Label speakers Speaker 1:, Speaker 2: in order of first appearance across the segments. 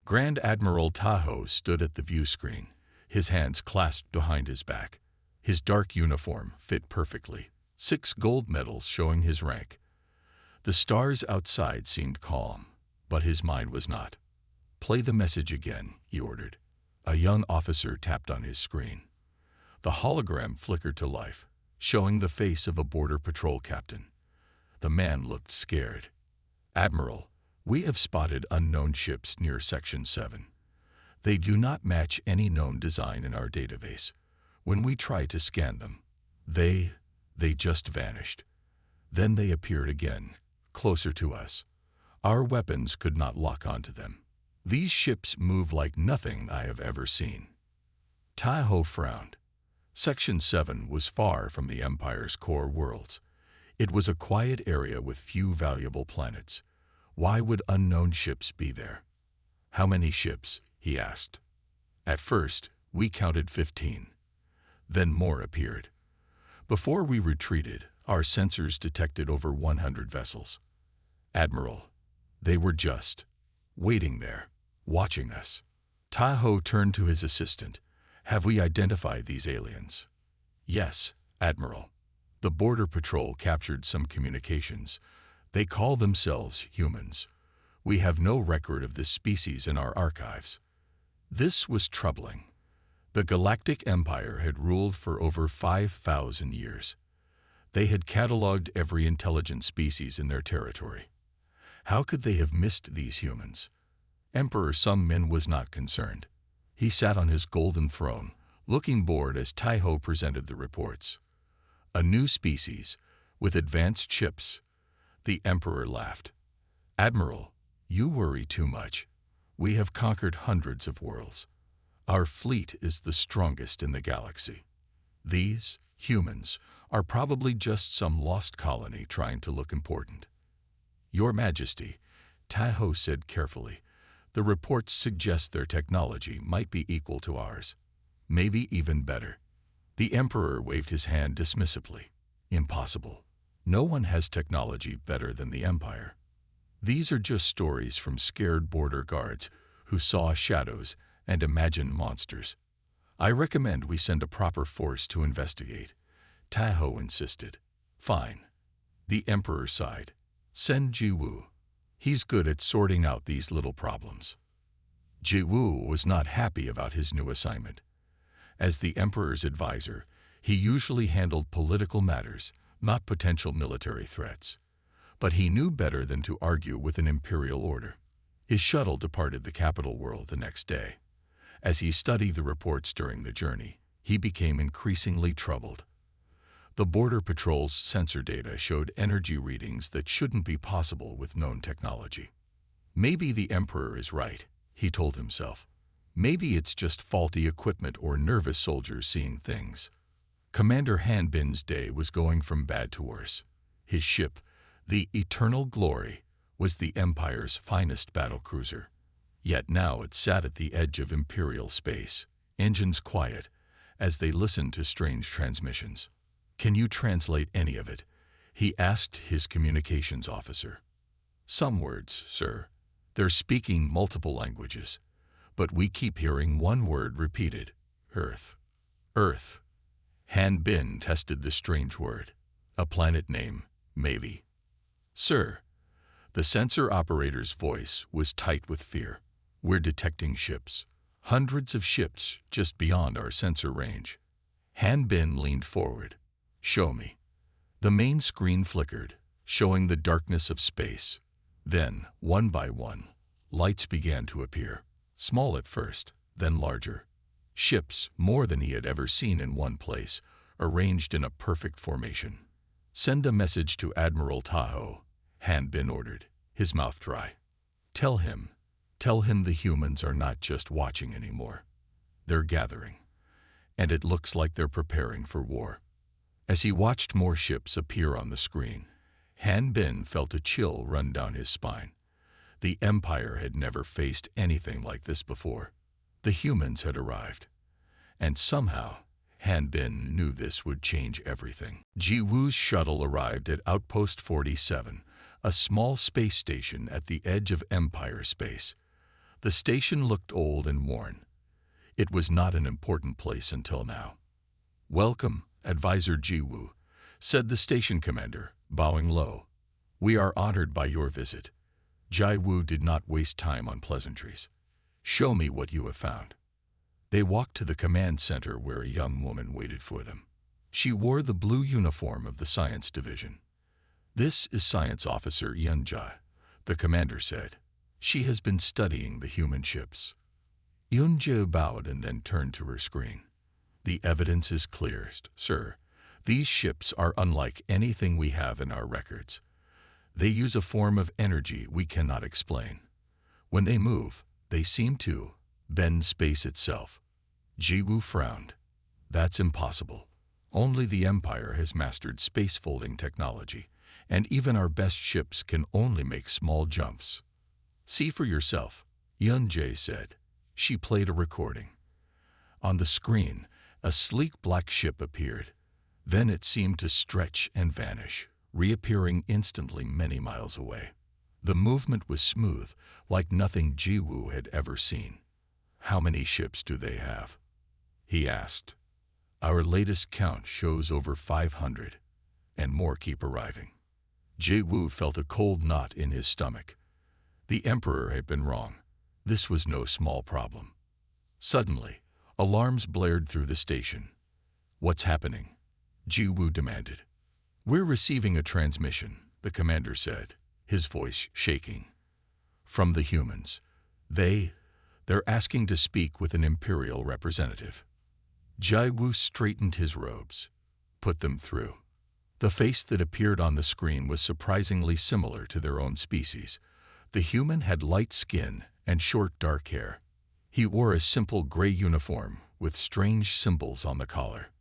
Speaker 1: Grand Admiral Tahoe stood at the view screen, his hands clasped behind his back. His dark uniform fit perfectly, 6 gold medals showing his rank. The stars outside seemed calm, but his mind was not. "Play the message again," he ordered. A young officer tapped on his screen. The hologram flickered to life, showing the face of a border patrol captain. The man looked scared. "Admiral, we have spotted unknown ships near Section 7. They do not match any known design in our database. When we try to scan them, they just vanished. Then they appeared again, closer to us. Our weapons could not lock onto them. These ships move like nothing I have ever seen." Tahoe frowned. Section 7 was far from the Empire's core worlds. It was a quiet area with few valuable planets. Why would unknown ships be there? "How many ships?" he asked. "At first, we counted 15. Then more appeared. Before we retreated, our sensors detected over 100 vessels. Admiral, they were just waiting there, watching us." Tahoe turned to his assistant. "Have we identified these aliens?" "Yes, Admiral. The Border Patrol captured some communications. They call themselves humans. We have no record of this species in our archives." This was troubling. The Galactic Empire had ruled for over 5,000 years. They had cataloged every intelligent species in their territory. How could they have missed these humans? Emperor Sun Min was not concerned. He sat on his golden throne, looking bored as Tahoe presented the reports. "A new species, with advanced ships." The Emperor laughed. "Admiral, you worry too much. We have conquered hundreds of worlds. Our fleet is the strongest in the galaxy. These humans are probably just some lost colony trying to look important." "Your Majesty," Tahoe said carefully, "the reports suggest their technology might be equal to ours. Maybe even better." The Emperor waved his hand dismissively. "Impossible. No one has technology better than the Empire. These are just stories from scared border guards who saw shadows and imagined monsters. I recommend we send a proper force to investigate." Tahoe insisted. "Fine." The Emperor sighed. "Send Jiwu. He's good at sorting out these little problems." Jiwu was not happy about his new assignment. As the Emperor's advisor, he usually handled political matters, not potential military threats. But he knew better than to argue with an imperial order. His shuttle departed the capital world the next day. As he studied the reports during the journey, he became increasingly troubled. The Border Patrol's sensor data showed energy readings that shouldn't be possible with known technology. "Maybe the Emperor is right," he told himself. "Maybe it's just faulty equipment or nervous soldiers seeing things." Commander Han Bin's day was going from bad to worse. His ship, the Eternal Glory, was the Empire's finest battlecruiser. Yet now it sat at the edge of Imperial space, engines quiet, as they listened to strange transmissions. "Can you translate any of it?" he asked his communications officer. "Some words, sir. They're speaking multiple languages. But we keep hearing one word repeated. Earth. Earth." Han Bin tested the strange word. "A planet name, maybe." "Sir." The sensor operator's voice was tight with fear. "We're detecting ships. Hundreds of ships just beyond our sensor range." Han Bin leaned forward. "Show me." The main screen flickered, showing the darkness of space. Then, one by one, lights began to appear. Small at first, then larger. Ships, more than he had ever seen in one place, arranged in a perfect formation. "Send a message to Admiral Tahoe," Han Bin ordered, his mouth dry. Tell him the humans are not just watching anymore. They're gathering. And it looks like they're preparing for war." As he watched more ships appear on the screen, Han Bin felt a chill run down his spine. The Empire had never faced anything like this before. The humans had arrived. And somehow, Han Bin knew this would change everything. Jiwu's shuttle arrived at Outpost 47, a small space station at the edge of Empire space. The station looked old and worn. It was not an important place until now. "Welcome, Advisor Jiwoo," said the station commander, bowing low. "We are honored by your visit." Jiwoo did not waste time on pleasantries. "Show me what you have found." They walked to the command center where a young woman waited for them. She wore the blue uniform of the science division. "This is Science Officer Yeonja," the commander said. "She has been studying the human ships." Yeonja bowed and then turned to her screen. "The evidence is clear, sir. These ships are unlike anything we have in our records. They use a form of energy we cannot explain. When they move, they seem to bend space itself." Jiwoo frowned. "That's impossible. Only the Empire has mastered space-folding technology, and even our best ships can only make small jumps." "See for yourself," Yeonjae said. She played a recording. On the screen, a sleek black ship appeared. Then it seemed to stretch and vanish, reappearing instantly many miles away. The movement was smooth, like nothing Jiwoo had ever seen. "How many ships do they have?" he asked. "Our latest count shows over 500, and more keep arriving." Jiwoo felt a cold knot in his stomach. The Emperor had been wrong. This was no small problem. Suddenly, alarms blared through the station. "What's happening?" Jiwoo demanded. "We're receiving a transmission," the commander said, his voice shaking. "From the humans. They're asking to speak with an Imperial representative." Jiwoo straightened his robes. "Put them through." The face that appeared on the screen was surprisingly similar to their own species. The human had light skin and short dark hair. He wore a simple gray uniform with strange symbols on the collar.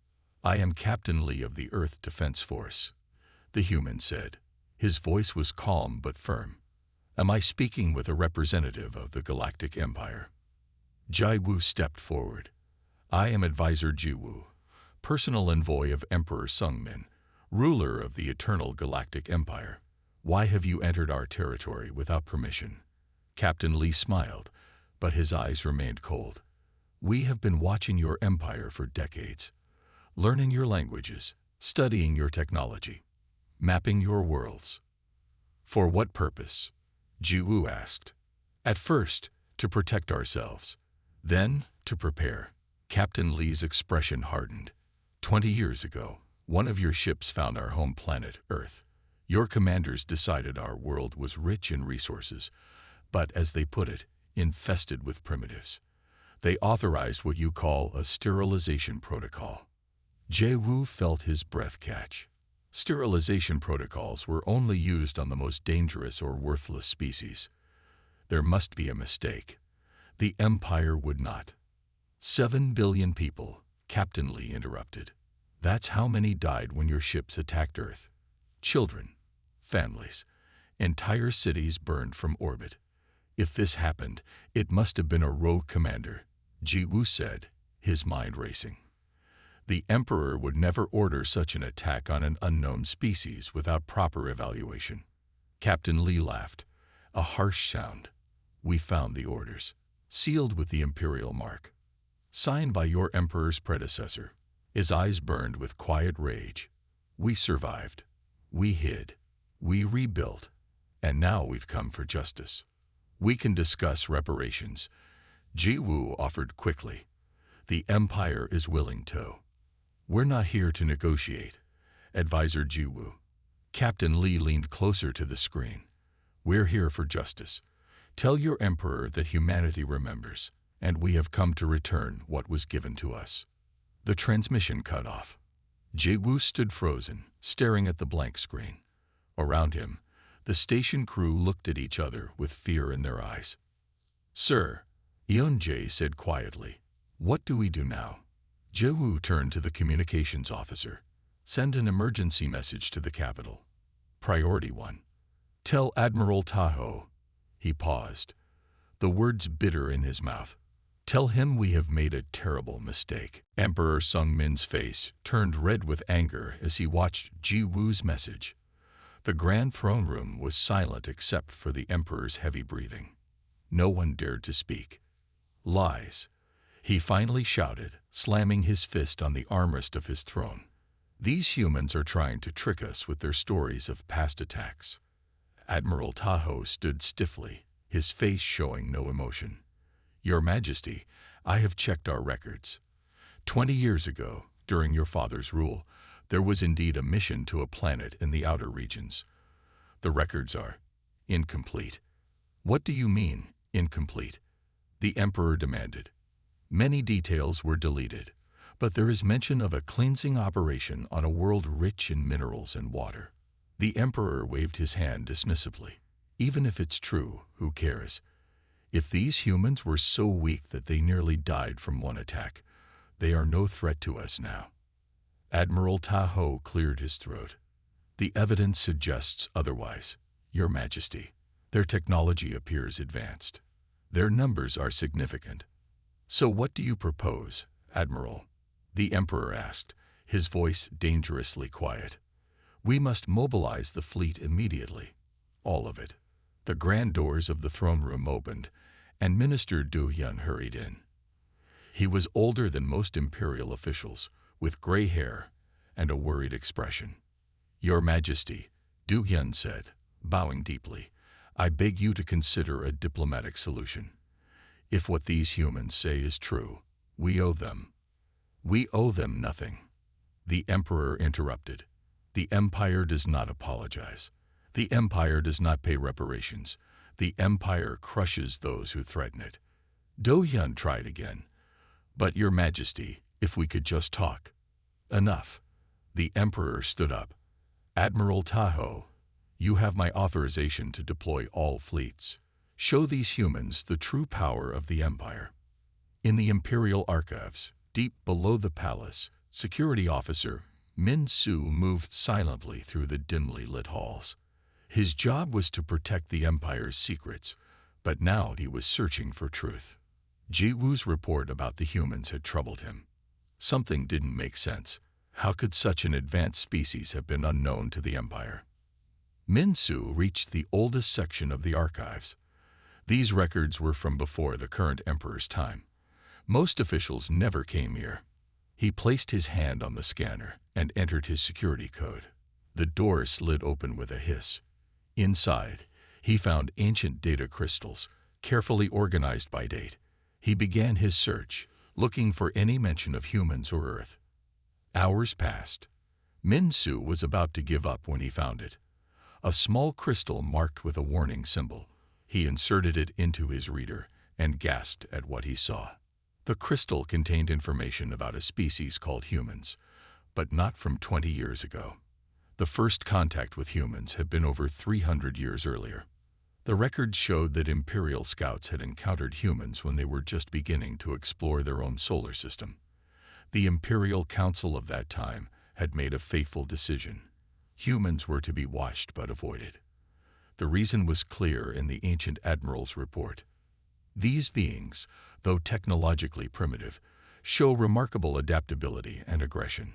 Speaker 1: "I am Captain Lee of the Earth Defense Force," the human said. His voice was calm but firm. "Am I speaking with a representative of the Galactic Empire?" Jiwoo stepped forward. "I am Advisor Jiwoo, personal envoy of Emperor Sungmin, ruler of the eternal Galactic Empire. Why have you entered our territory without permission?" Captain Lee smiled, but his eyes remained cold. "We have been watching your empire for decades, learning your languages, studying your technology, mapping your worlds." "For what purpose?" Jiwoo asked. "At first, to protect ourselves. Then, to prepare." Captain Lee's expression hardened. 20 years ago, one of your ships found our home planet, Earth. Your commanders decided our world was rich in resources, but, as they put it, infested with primitives. They authorized what you call a sterilization protocol." Jiwoo felt his breath catch. Sterilization protocols were only used on the most dangerous or worthless species. There must be a mistake. The Empire would not. 7 billion people, Captain Lee interrupted. "That's how many died when your ships attacked Earth. Children, families, entire cities burned from orbit. If this happened, it must have been a rogue commander," Jiwoo said, his mind racing. "The Emperor would never order such an attack on an unknown species without proper evaluation." Captain Lee laughed, a harsh sound. "We found the orders, sealed with the Imperial mark, signed by your Emperor's predecessor." His eyes burned with quiet rage. "We survived. We hid. We rebuilt. And now we've come for justice. We can discuss reparations," Jiwoo offered quickly. "The Empire is willing to." "We're not here to negotiate, Advisor Jiwoo." Captain Lee leaned closer to the screen. "We're here for justice. Tell your Emperor that humanity remembers, and we have come to return what was given to us." The transmission cut off. Jiwoo stood frozen, staring at the blank screen. Around him, the station crew looked at each other with fear in their eyes. "Sir," Yeonjae said quietly, "what do we do now?" Jiwoo turned to the communications officer. "Send an emergency message to the capital. Priority 1. Tell Admiral Taho." He paused, the words bitter in his mouth. "Tell him we have made a terrible mistake." Emperor Sungmin's face turned red with anger as he watched Jiwoo's message. The Grand Throne Room was silent except for the Emperor's heavy breathing. No one dared to speak. Lies, he finally shouted, slamming his fist on the armrest of his throne. These humans are trying to trick us with their stories of past attacks. Admiral Tahoe stood stiffly, his face showing no emotion. Your Majesty, I have checked our records. 20 years ago, during your father's rule, there was indeed a mission to a planet in the outer regions. The records are incomplete. What do you mean, incomplete? The Emperor demanded. Many details were deleted, but there is mention of a cleansing operation on a world rich in minerals and water. The Emperor waved his hand dismissively. Even if it's true, who cares? If these humans were so weak that they nearly died from one attack, they are no threat to us now. Admiral Tahoe cleared his throat. The evidence suggests otherwise, Your Majesty. Their technology appears advanced. Their numbers are significant. So what do you propose, Admiral? The Emperor asked, his voice dangerously quiet. We must mobilize the fleet immediately. All of it. The grand doors of the throne room opened, and Minister Du Yun hurried in. He was older than most imperial officials, with gray hair and a worried expression. Your Majesty, Du Yun said, bowing deeply, I beg you to consider a diplomatic solution. If what these humans say is true, we owe them. We owe them nothing. The Emperor interrupted. The Empire does not apologize. The Empire does not pay reparations. The Empire crushes those who threaten it. Do Hyun tried again. But Your Majesty, if we could just talk. Enough. The Emperor stood up. Admiral Tahoe, you have my authorization to deploy all fleets. Show these humans the true power of the Empire. In the Imperial Archives, deep below the palace, Security Officer Min Su moved silently through the dimly lit halls. His job was to protect the Empire's secrets, but now he was searching for truth. Ji Wu's report about the humans had troubled him. Something didn't make sense. How could such an advanced species have been unknown to the Empire? Min Su reached the oldest section of the archives. These records were from before the current Emperor's time. Most officials never came here. He placed his hand on the scanner and entered his security code. The door slid open with a hiss. Inside, he found ancient data crystals, carefully organized by date. He began his search, looking for any mention of humans or Earth. Hours passed. Min Su was about to give up when he found it. A small crystal marked with a warning symbol. He inserted it into his reader and gasped at what he saw. The crystal contained information about a species called humans, but not from 20 years ago. The first contact with humans had been over 300 years earlier. The records showed that Imperial scouts had encountered humans when they were just beginning to explore their own solar system. The Imperial Council of that time had made a fateful decision. Humans were to be watched but avoided. The reason was clear in the ancient admiral's report. These beings, though technologically primitive, show remarkable adaptability and aggression.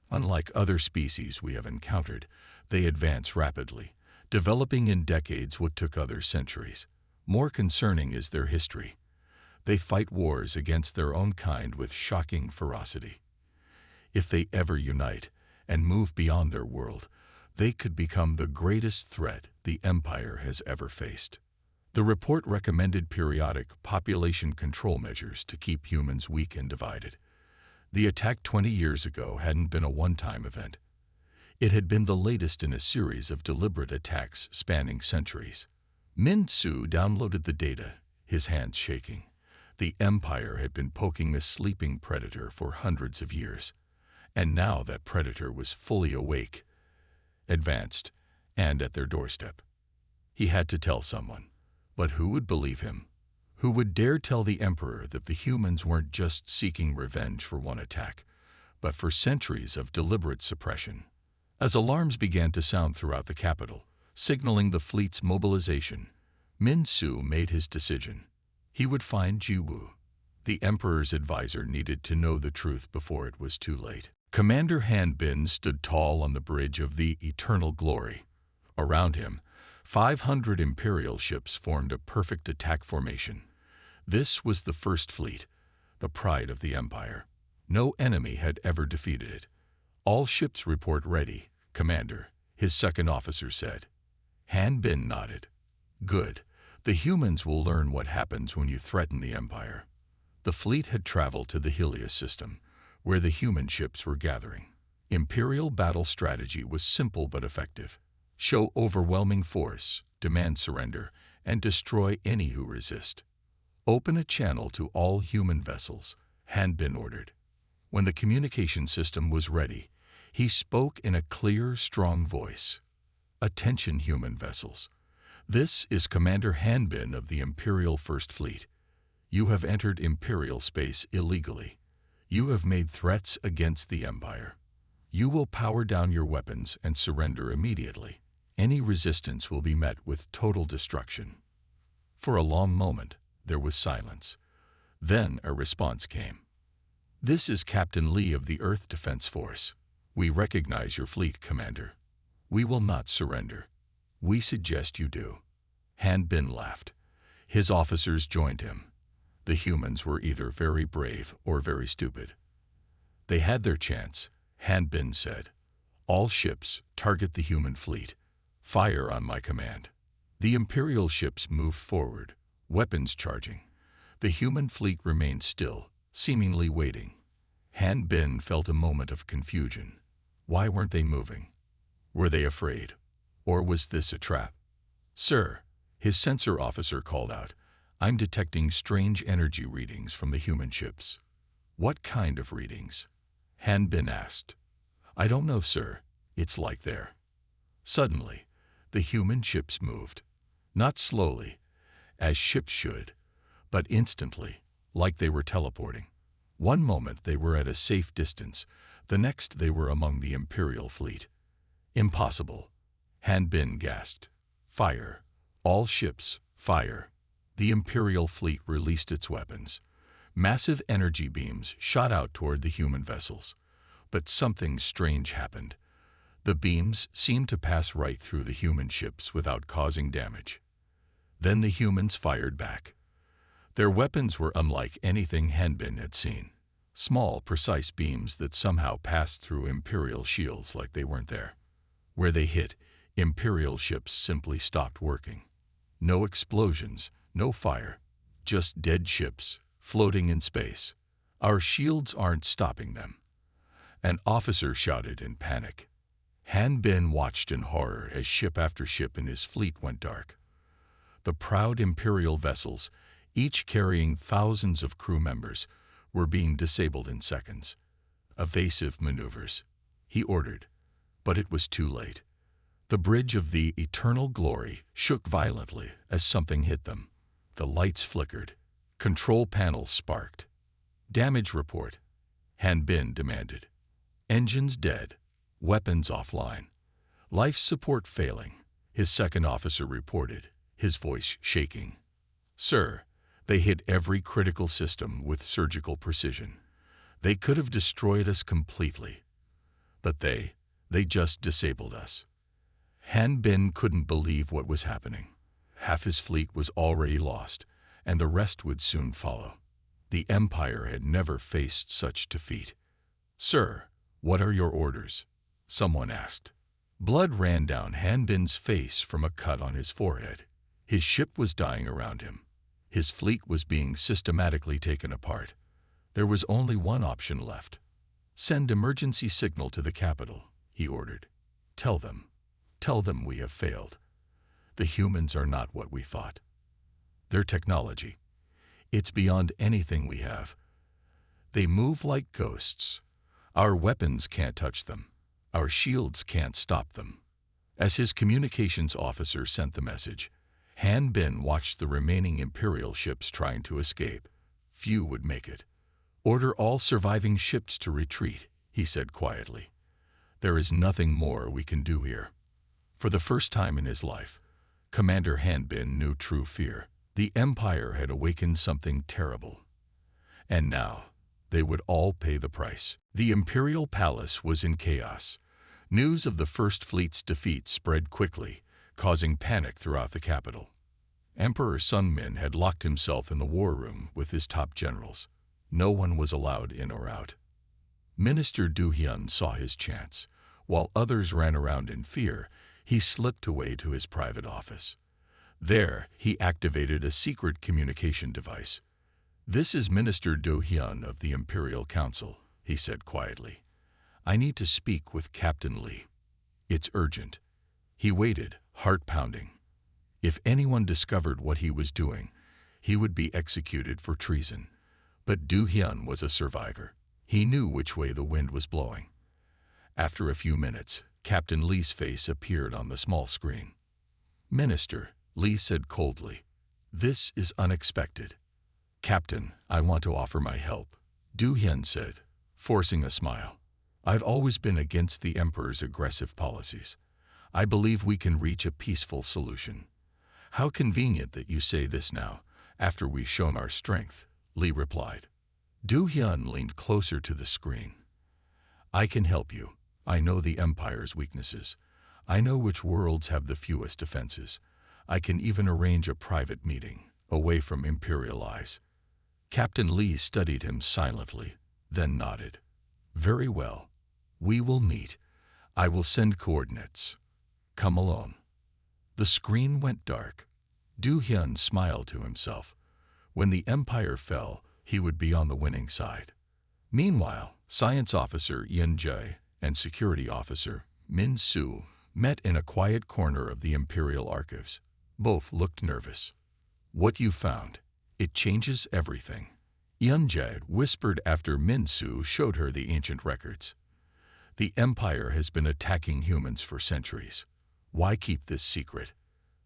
Speaker 1: Unlike other species we have encountered, they advance rapidly, developing in decades what took others centuries. More concerning is their history. They fight wars against their own kind with shocking ferocity. If they ever unite and move beyond their world, they could become the greatest threat the Empire has ever faced. The report recommended periodic population control measures to keep humans weak and divided. The attack 20 years ago hadn't been a one-time event. It had been the latest in a series of deliberate attacks spanning centuries. Min Su downloaded the data, his hands shaking. The Empire had been poking a sleeping predator for hundreds of years, and now that predator was fully awake, advanced, and at their doorstep. He had to tell someone. But who would believe him? Who would dare tell the Emperor that the humans weren't just seeking revenge for one attack, but for centuries of deliberate suppression? As alarms began to sound throughout the capital, signaling the fleet's mobilization, Min Su made his decision. He would find Ji Wu. The Emperor's advisor needed to know the truth before it was too late. Commander Han Bin stood tall on the bridge of the Eternal Glory. Around him, 500 Imperial ships formed a perfect attack formation. This was the First Fleet, the pride of the Empire. No enemy had ever defeated it. "All ships report ready, Commander," his second officer said. Han Bin nodded. "Good. The humans will learn what happens when you threaten the Empire." The fleet had traveled to the Helios system, where the human ships were gathering. Imperial battle strategy was simple but effective. Show overwhelming force, demand surrender, and destroy any who resist. "Open a channel to all human vessels," Han Bin ordered. When the communication system was ready, he spoke in a clear, strong voice. "Attention, human vessels. This is Commander Han Bin of the Imperial First Fleet. You have entered Imperial space illegally. You have made threats against the Empire. You will power down your weapons and surrender immediately. Any resistance will be met with total destruction." For a long moment, there was silence. Then a response came. "This is Captain Lee of the Earth Defense Force. We recognize your fleet, Commander. We will not surrender. We suggest you do." Han Bin laughed. His officers joined him. The humans were either very brave or very stupid. They had their chance. Han Bin said, "All ships, target the human fleet. Fire on my command." The Imperial ships moved forward, weapons charging. The human fleet remained still, seemingly waiting. Han Bin felt a moment of confusion. Why weren't they moving? Were they afraid? Or was this a trap? "Sir," his sensor officer called out, "I'm detecting strange energy readings from the human ships." "What kind of readings?" Han Bin asked. "I don't know, sir. It's like they're." Suddenly, the human ships moved. Not slowly, as ships should, but instantly, like they were teleporting. One moment they were at a safe distance, the next they were among the Imperial fleet. "Impossible," Han Bin gasped. "Fire. All ships, fire." The Imperial fleet released its weapons. Massive energy beams shot out toward the human vessels. But something strange happened. The beams seemed to pass right through the human ships without causing damage. Then the humans fired back. Their weapons were unlike anything Han Bin had seen. Small, precise beams that somehow passed through Imperial shields like they weren't there. Where they hit, Imperial ships simply stopped working. No explosions, no fire, just dead ships, floating in space. "Our shields aren't stopping them," an officer shouted in panic. Han Bin watched in horror as ship after ship in his fleet went dark. The proud Imperial vessels, each carrying thousands of crew members, were being disabled in seconds. "Evasive maneuvers," he ordered, but it was too late. The bridge of the Eternal Glory shook violently as something hit them. The lights flickered. Control panels sparked. "Damage report," Han Bin demanded. "Engines dead. Weapons offline. Life support failing," his second officer reported, his voice shaking. "Sir, they hit every critical system with surgical precision. They could have destroyed us completely. But they just disabled us." Han Bin couldn't believe what was happening. Half his fleet was already lost, and the rest would soon follow. The Empire had never faced such defeat. "Sir, what are your orders?" someone asked. Blood ran down Han Bin's face from a cut on his forehead. His ship was dying around him. His fleet was being systematically taken apart. There was only one option left. "Send emergency signal to the capital," he ordered. Tell them we have failed. The humans are not what we thought. Their technology, it's beyond anything we have. They move like ghosts. Our weapons can't touch them. Our shields can't stop them." As his communications officer sent the message, Han Bin watched the remaining Imperial ships trying to escape. Few would make it. "Order all surviving ships to retreat," he said quietly. "There is nothing more we can do here." For the first time in his life, Commander Han Bin knew true fear. The Empire had awakened something terrible. And now, they would all pay the price. The Imperial Palace was in chaos. News of the First Fleet's defeat spread quickly, causing panic throughout the capital. Emperor Sun Min had locked himself in the war room with his top generals. No one was allowed in or out. Minister Du Hyun saw his chance. While others ran around in fear, he slipped away to his private office. There, he activated a secret communication device. "This is Minister Do Hyun of the Imperial Council," he said quietly. "I need to speak with Captain Lee. It's urgent." He waited, heart pounding. If anyone discovered what he was doing, he would be executed for treason. But Do Hyun was a survivor. He knew which way the wind was blowing. After a few minutes, Captain Lee's face appeared on the small screen. "Minister," Lee said coldly, "this is unexpected." "Captain, I want to offer my help," Du Hyun said, forcing a smile. "I've always been against the Emperor's aggressive policies. I believe we can reach a peaceful solution." "How convenient that you say this now, after we've shown our strength," Lee replied. Du Hyun leaned closer to the screen. "I can help you. I know the Empire's weaknesses. I know which worlds have the fewest defenses. I can even arrange a private meeting, away from Imperial eyes." Captain Lee studied him silently, then nodded. "Very well. We will meet. I will send coordinates. Come alone." The screen went dark. Du Hyun smiled to himself. When the Empire fell, he would be on the winning side. Meanwhile, Science Officer Yin Jae and Security Officer Min Soo met in a quiet corner of the Imperial Archives. Both looked nervous. "What you found? It changes everything," Yin Jae whispered after Min Soo showed her the ancient records. "The Empire has been attacking humans for centuries. Why keep this secret?"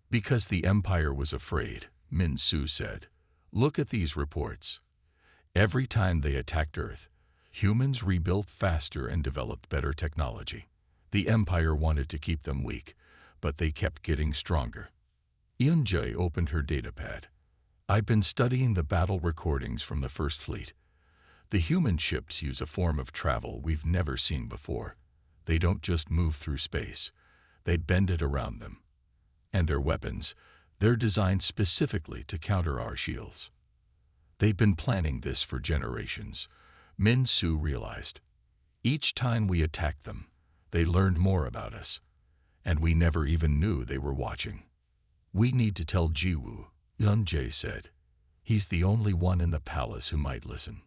Speaker 1: "Because the Empire was afraid," Min Soo said. "Look at these reports. Every time they attacked Earth, humans rebuilt faster and developed better technology. The Empire wanted to keep them weak, but they kept getting stronger." Yin Jae opened her datapad. "I've been studying the battle recordings from the First Fleet. The human ships use a form of travel we've never seen before. They don't just move through space. They bend it around them. And their weapons, they're designed specifically to counter our shields. They've been planning this for generations," Min Soo realized. "Each time we attacked them, they learned more about us, and we never even knew they were watching." "We need to tell Jiwoo," Yin Jae said. "He's the only one in the palace who might listen."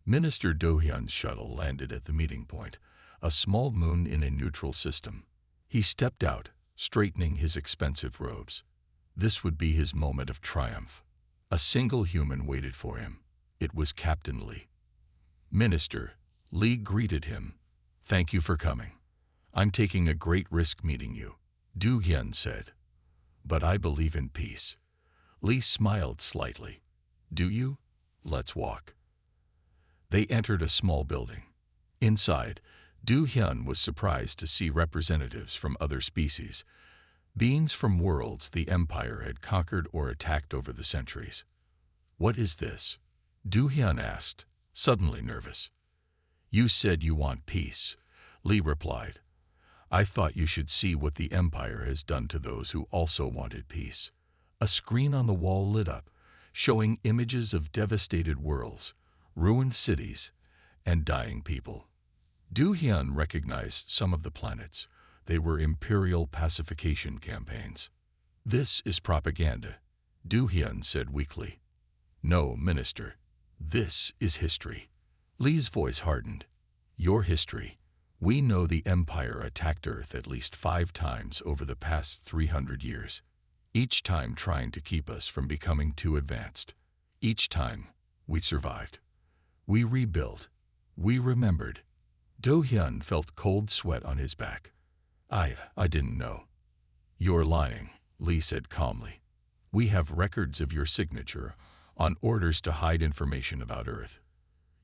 Speaker 1: Minister Do Hyun's shuttle landed at the meeting point, a small moon in a neutral system. He stepped out, straightening his expensive robes. This would be his moment of triumph. A single human waited for him. It was Captain Lee. "Minister," Lee greeted him. "Thank you for coming. I'm taking a great risk meeting you," Du Hyun said. "But I believe in peace." Lee smiled slightly. "Do you? Let's walk." They entered a small building. Inside, Du Hyun was surprised to see representatives from other species, beings from worlds the Empire had conquered or attacked over the centuries. "What is this?" Du Hyun asked, suddenly nervous. "You said you want peace," Lee replied. "I thought you should see what the Empire has done to those who also wanted peace." A screen on the wall lit up, showing images of devastated worlds, ruined cities, and dying people. Du Hyun recognized some of the planets. They were Imperial pacification campaigns. "This is propaganda," Du Hyun said weakly. "No, Minister. This is history." Lee's voice hardened. "Your history. We know the Empire attacked Earth at least 5 times over the past 300 years. Each time trying to keep us from becoming too advanced. Each time, we survived. We rebuilt. We remembered." Do Hyun felt cold sweat on his back. I didn't know." "You're lying," Lee said calmly. "We have records of your signature on orders to hide information about Earth.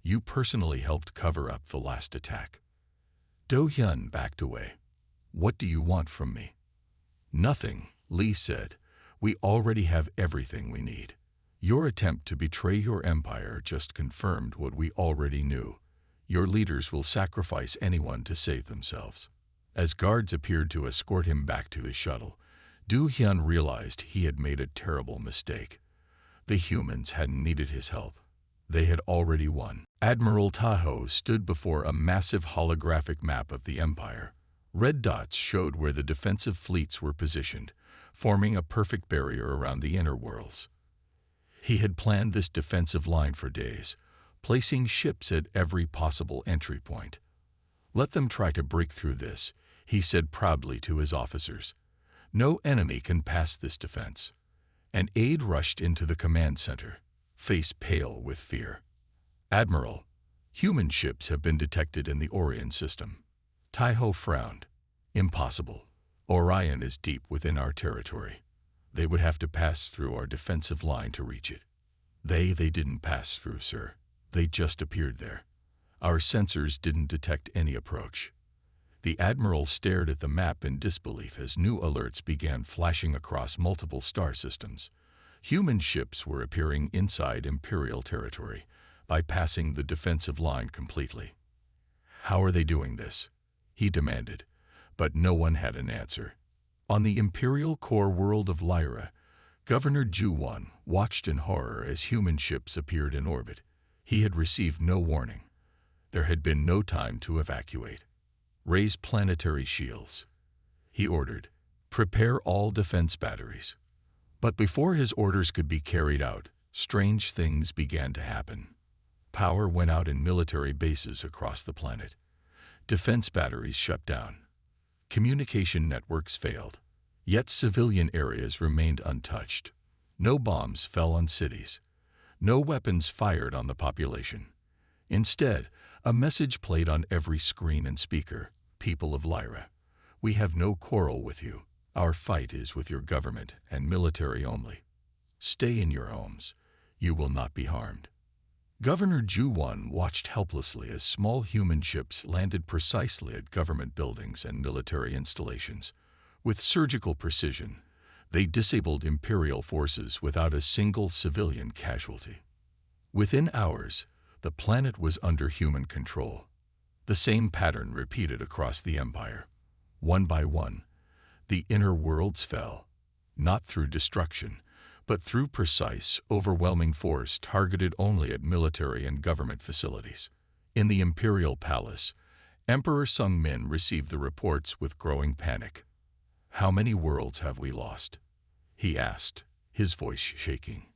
Speaker 1: You personally helped cover up the last attack." Do Hyun backed away. "What do you want from me?" "Nothing," Lee said. "We already have everything we need. Your attempt to betray your empire just confirmed what we already knew. Your leaders will sacrifice anyone to save themselves." As guards appeared to escort him back to his shuttle, Du Hyun realized he had made a terrible mistake. The humans hadn't needed his help. They had already won. Admiral Tahoe stood before a massive holographic map of the Empire. Red dots showed where the defensive fleets were positioned, forming a perfect barrier around the inner worlds. He had planned this defensive line for days, placing ships at every possible entry point. "Let them try to break through this," he said proudly to his officers. "No enemy can pass this defense." An aide rushed into the command center, face pale with fear. "Admiral, human ships have been detected in the Orion system." Taiho frowned. "Impossible. Orion is deep within our territory. They would have to pass through our defensive line to reach it." They didn't pass through, sir. They just appeared there. Our sensors didn't detect any approach." The Admiral stared at the map in disbelief as new alerts began flashing across multiple star systems. Human ships were appearing inside Imperial territory, bypassing the defensive line completely. "How are they doing this?" he demanded, but no one had an answer. On the Imperial core world of Lyra, Governor Ju-won watched in horror as human ships appeared in orbit. He had received no warning. There had been no time to evacuate. "Raise planetary shields," he ordered. "Prepare all defense batteries." But before his orders could be carried out, strange things began to happen. Power went out in military bases across the planet. Defense batteries shut down. Communication networks failed. Yet civilian areas remained untouched. No bombs fell on cities. No weapons fired on the population. Instead, a message played on every screen and speaker: "People of Lyra, we have no quarrel with you. Our fight is with your government and military only. Stay in your homes. You will not be harmed." Governor Ju-won watched helplessly as small human ships landed precisely at government buildings and military installations. With surgical precision, they disabled Imperial forces without a single civilian casualty. Within hours, the planet was under human control. The same pattern repeated across the Empire. One by one, the inner worlds fell, not through destruction, but through precise, overwhelming force targeted only at military and government facilities. In the Imperial Palace, Emperor Sung-min received the reports with growing panic. "How many worlds have we lost?" he asked, his voice shaking.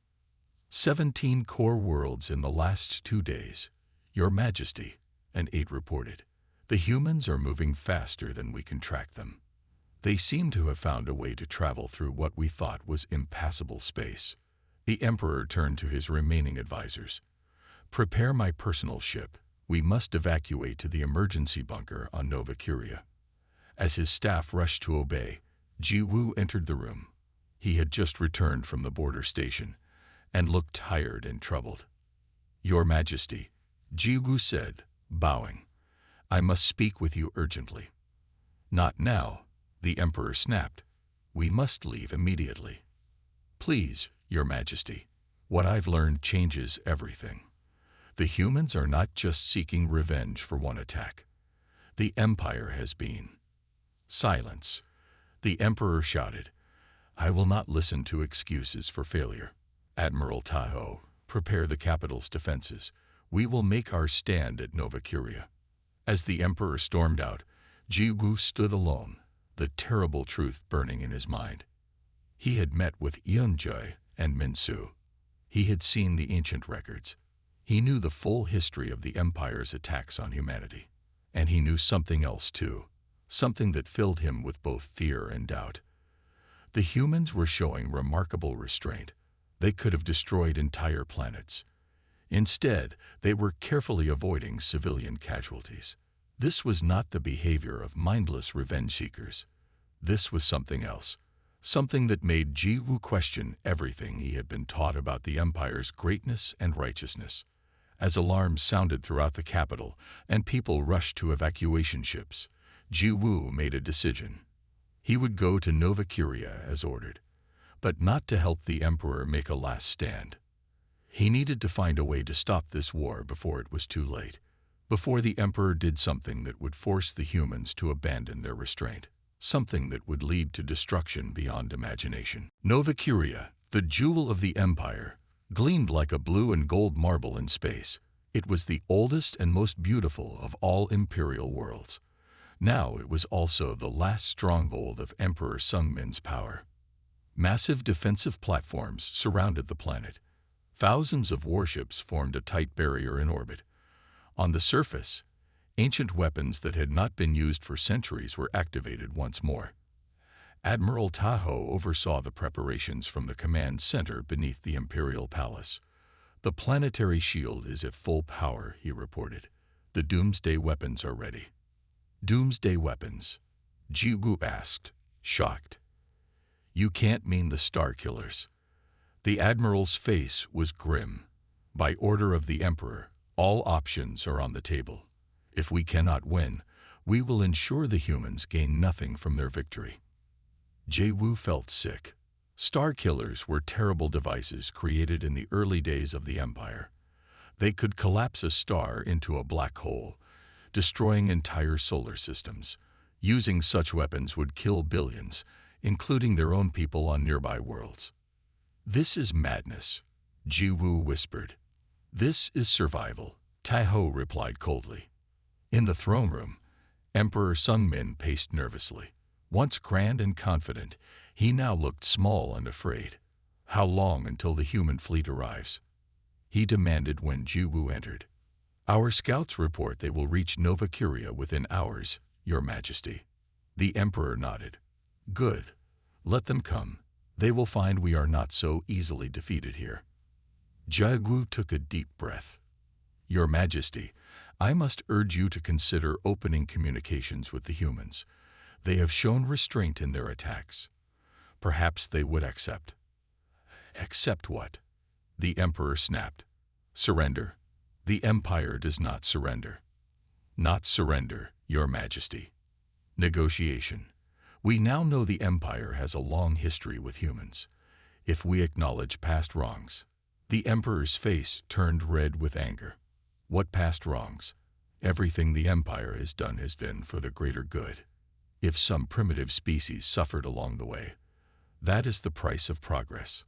Speaker 1: 17 core worlds in the last 2 days, Your Majesty," an aide reported. "The humans are moving faster than we can track them. They seem to have found a way to travel through what we thought was impassable space." The Emperor turned to his remaining advisors. "Prepare my personal ship. We must evacuate to the emergency bunker on Nova Curia." As his staff rushed to obey, Ji-woo entered the room. He had just returned from the border station and looked tired and troubled. "Your Majesty," Ji-woo said, bowing, "I must speak with you urgently." "Not now," the Emperor snapped. "We must leave immediately." "Please, Your Majesty, what I've learned changes everything. The humans are not just seeking revenge for one attack. The Empire has been." "Silence," the Emperor shouted. "I will not listen to excuses for failure. Admiral Tahoe, prepare the capital's defenses. We will make our stand at Nova Curia." As the Emperor stormed out, Ji-woo stood alone, the terrible truth burning in his mind. He had met with Yeon-jae and Min-soo. He had seen the ancient records. He knew the full history of the Empire's attacks on humanity. And he knew something else too, something that filled him with both fear and doubt. The humans were showing remarkable restraint. They could have destroyed entire planets. Instead, they were carefully avoiding civilian casualties. This was not the behavior of mindless revenge seekers. This was something else, something that made Ji-woo question everything he had been taught about the Empire's greatness and righteousness. As alarms sounded throughout the capital and people rushed to evacuation ships, Ji-woo made a decision. He would go to Nova Curia as ordered, but not to help the Emperor make a last stand. He needed to find a way to stop this war before it was too late, before the Emperor did something that would force the humans to abandon their restraint. something that would lead to destruction beyond imagination. Nova Curia, the jewel of the Empire, gleamed like a blue and gold marble in space. It was the oldest and most beautiful of all imperial worlds. Now it was also the last stronghold of Emperor Sungmin's power. Massive defensive platforms surrounded the planet. Thousands of warships formed a tight barrier in orbit. On the surface, ancient weapons that had not been used for centuries were activated once more. Admiral Tahoe oversaw the preparations from the command center beneath the Imperial Palace. "The planetary shield is at full power," he reported. "The doomsday weapons are ready." "Doomsday weapons?" Jiwu asked, shocked. "You can't mean the Star Killers." The Admiral's face was grim. "By order of the Emperor, all options are on the table. If we cannot win, we will ensure the humans gain nothing from their victory." Jiwu felt sick. Star Killers were terrible devices created in the early days of the Empire. They could collapse a star into a black hole, destroying entire solar systems. Using such weapons would kill billions, including their own people on nearby worlds. "This is madness," Jiwu whispered. "This is survival," Tahoe replied coldly. In the throne room, Emperor Sungmin paced nervously. Once grand and confident, he now looked small and afraid. "How long until the human fleet arrives?" he demanded when Jiwu entered. "Our scouts report they will reach Nova Curia within hours, Your Majesty." The Emperor nodded. "Good. Let them come. They will find we are not so easily defeated here." Jiwu took a deep breath. "Your Majesty, I must urge you to consider opening communications with the humans. They have shown restraint in their attacks. Perhaps they would accept." "Accept what?" the Emperor snapped. "Surrender. The Empire does not surrender." "Not surrender, Your Majesty." "Negotiation. We now know the Empire has a long history with humans. If we acknowledge past wrongs..." The Emperor's face turned red with anger. "What past wrongs? Everything the Empire has done has been for the greater good. If some primitive species suffered along the way, that is the price of progress."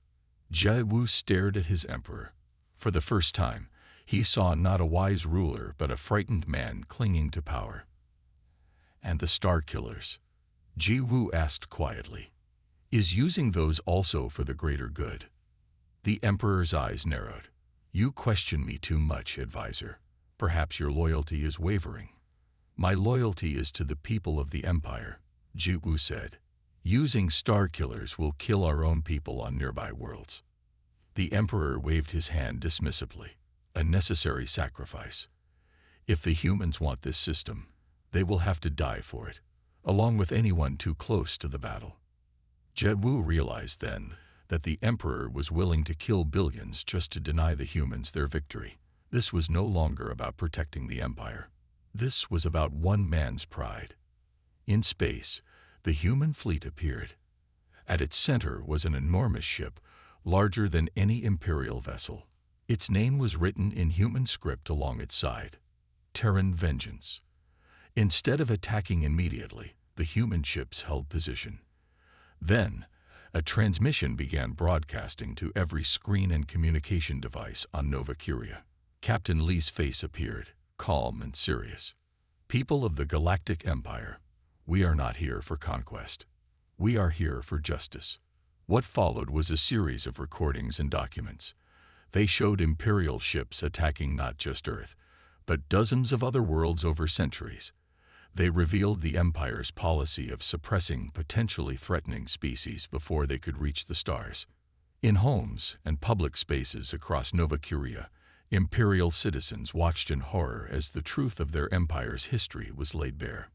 Speaker 1: Jiwu stared at his Emperor. For the first time, he saw not a wise ruler but a frightened man clinging to power. "And the Star Killers?" Jiwu asked quietly. "Is using those also for the greater good?" The Emperor's eyes narrowed. "You question me too much, advisor. Perhaps your loyalty is wavering." "My loyalty is to the people of the Empire," Jiwu said. "Using Star Killers will kill our own people on nearby worlds." The Emperor waved his hand dismissively. "A necessary sacrifice. If the humans want this system, they will have to die for it, along with anyone too close to the battle." Jiwu realized then that the Emperor was willing to kill billions just to deny the humans their victory. This was no longer about protecting the Empire. This was about one man's pride. In space, the human fleet appeared. At its center was an enormous ship, larger than any Imperial vessel. Its name was written in human script along its side: Terran Vengeance. Instead of attacking immediately, the human ships held position. Then, a transmission began broadcasting to every screen and communication device on Nova Curia. Captain Lee's face appeared, calm and serious. "People of the Galactic Empire, we are not here for conquest. We are here for justice." What followed was a series of recordings and documents. They showed Imperial ships attacking not just Earth, but dozens of other worlds over centuries. They revealed the Empire's policy of suppressing potentially threatening species before they could reach the stars. In homes and public spaces across Nova Curia, Imperial citizens watched in horror as the truth of their empire's history was laid bare.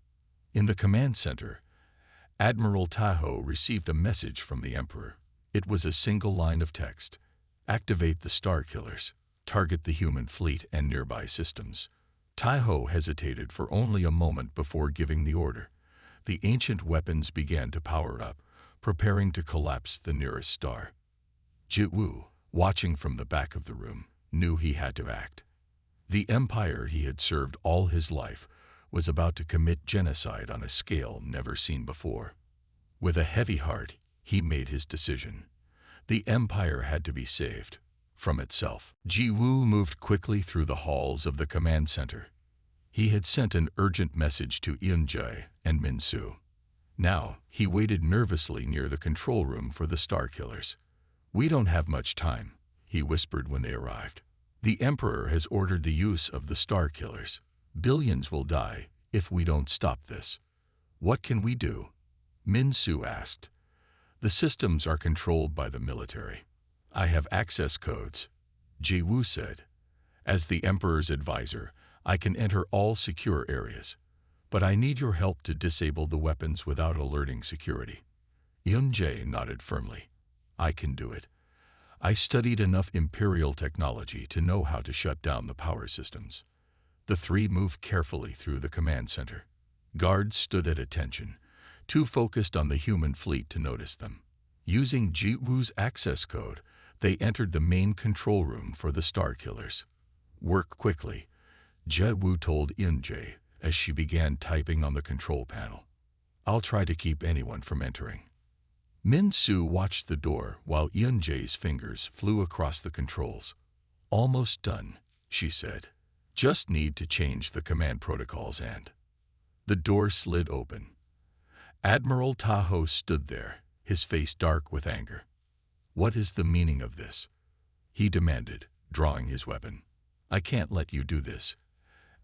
Speaker 1: In the command center, Admiral Tahoe received a message from the Emperor. It was a single line of text: "Activate the Star Killers. Target the human fleet and nearby systems." Tahoe hesitated for only a moment before giving the order. The ancient weapons began to power up, preparing to collapse the nearest star. Jiwu, watching from the back of the room, knew he had to act. The empire he had served all his life was about to commit genocide on a scale never seen before. With a heavy heart, he made his decision. The Empire had to be saved from itself. Ji-woo moved quickly through the halls of the command center. He had sent an urgent message to Eun-jae and Min-soo. Now, he waited nervously near the control room for the Starkillers. "We don't have much time," he whispered when they arrived. "The Emperor has ordered the use of the Starkillers. Billions will die if we don't stop this." "What can we do?" Min-soo asked. "The systems are controlled by the military. I have access codes," Ji-woo said. "As the Emperor's advisor, I can enter all secure areas. But I need your help to disable the weapons without alerting security." Eun-jae nodded firmly. "I can do it. I studied enough Imperial technology to know how to shut down the power systems." The three moved carefully through the command center. Guards stood at attention, too focused on the human fleet to notice them. Using Ji-woo's access code, they entered the main control room for the Starkillers. "Work quickly," Ji-woo told Eun-jae as she began typing on the control panel. "I'll try to keep anyone from entering." Min-soo watched the door while Eun-jae's fingers flew across the controls. "Almost done," she said. "Just need to change the command protocols and—" The door slid open. Admiral Taho stood there, his face dark with anger. "What is the meaning of this?" he demanded, drawing his weapon. "I can't let you do this,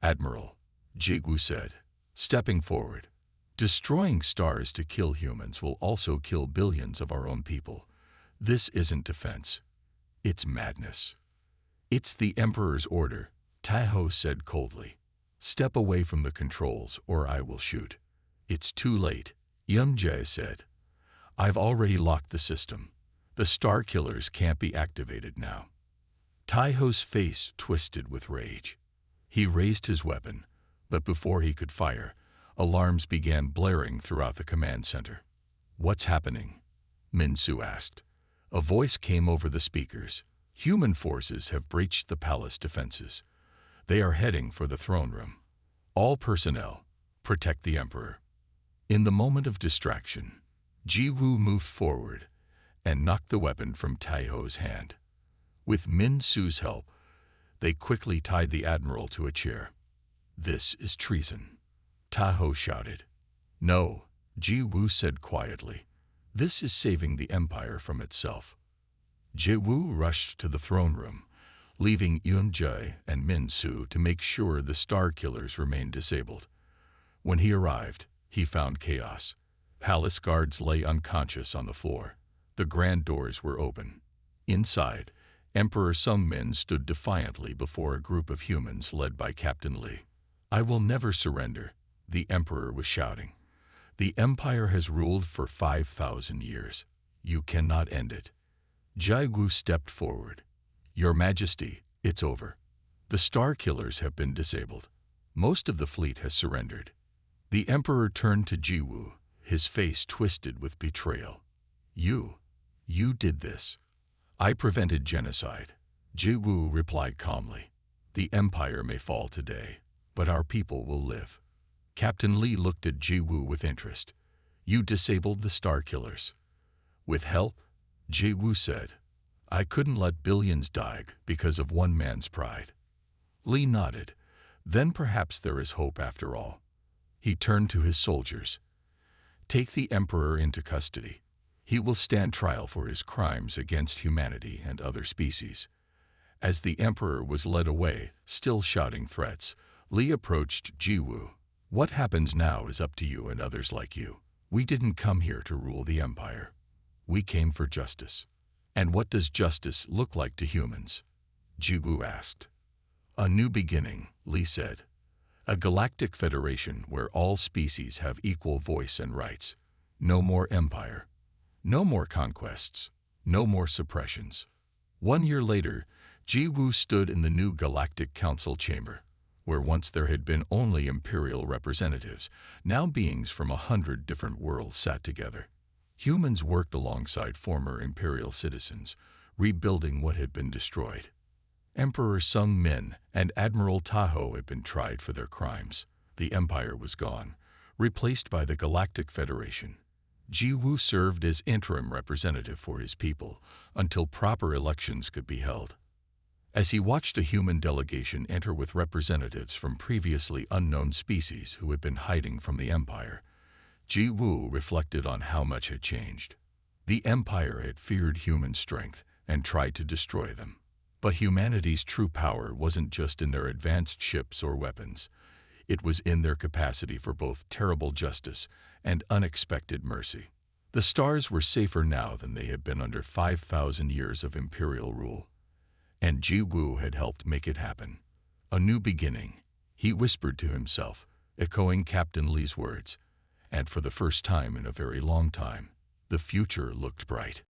Speaker 1: Admiral," Ji-woo said, stepping forward. "Destroying stars to kill humans will also kill billions of our own people. This isn't defense. It's madness." "It's the Emperor's order," Taho said coldly. "Step away from the controls or I will shoot." "It's too late," Eun-jae said. "I've already locked the system. The Starkillers can't be activated now." Taho's face twisted with rage. He raised his weapon, but before he could fire, alarms began blaring throughout the command center. "What's happening?" Min-soo asked. A voice came over the speakers. "Human forces have breached the palace defenses. They are heading for the throne room. All personnel, protect the Emperor." In the moment of distraction, Ji-woo moved forward and knocked the weapon from Taho's hand. With Min-soo's help, they quickly tied the Admiral to a chair. "This is treason," Taho shouted. "No," Ji-woo said quietly. "This is saving the Empire from itself." Ji-woo rushed to the throne room, leaving Eun-jae and Min-soo to make sure the Starkillers remained disabled. When he arrived, he found chaos. Palace guards lay unconscious on the floor. The grand doors were open. Inside, Emperor Sungmin stood defiantly before a group of humans led by Captain Lee. "I will never surrender," the Emperor was shouting. "The Empire has ruled for 5,000 years. You cannot end it." Ji-woo stepped forward. "Your Majesty, it's over. The Starkillers have been disabled. Most of the fleet has surrendered." The Emperor turned to Ji-woo, his face twisted with betrayal. You did this." "I prevented genocide," Ji-woo replied calmly. "The Empire may fall today, but our people will live." Captain Lee looked at Ji-woo with interest. "You disabled the Starkillers." "With help," Ji-woo said. "I couldn't let billions die because of one man's pride." Lee nodded. "Then perhaps there is hope after all." He turned to his soldiers. "Take the Emperor into custody. He will stand trial for his crimes against humanity and other species." As the Emperor was led away, still shouting threats, Lee approached Ji-woo. "What happens now is up to you and others like you. We didn't come here to rule the Empire. We came for justice." "And what does justice look like to humans?" Ji-woo asked. "A new beginning," Lee said. "A galactic federation where all species have equal voice and rights. No more empire. No more conquests. No more suppressions." 1 year later, Ji-woo stood in the new Galactic Council chamber, where once there had been only Imperial representatives. Now beings from 100 different worlds sat together. Humans worked alongside former Imperial citizens, rebuilding what had been destroyed. Emperor Sungmin and Admiral Taho had been tried for their crimes, The Empire was gone, replaced by the Galactic Federation. Ji Woo served as interim representative for his people until proper elections could be held. As he watched a human delegation enter with representatives from previously unknown species who had been hiding from the Empire, Ji Woo reflected on how much had changed. The Empire had feared human strength and tried to destroy them. But humanity's true power wasn't just in their advanced ships or weapons. It was in their capacity for both terrible justice and unexpected mercy. The stars were safer now than they had been under 5,000 years of imperial rule. And Ji Woo had helped make it happen. A new beginning, he whispered to himself, echoing Captain Lee's words. And for the first time in a very long time, the future looked bright.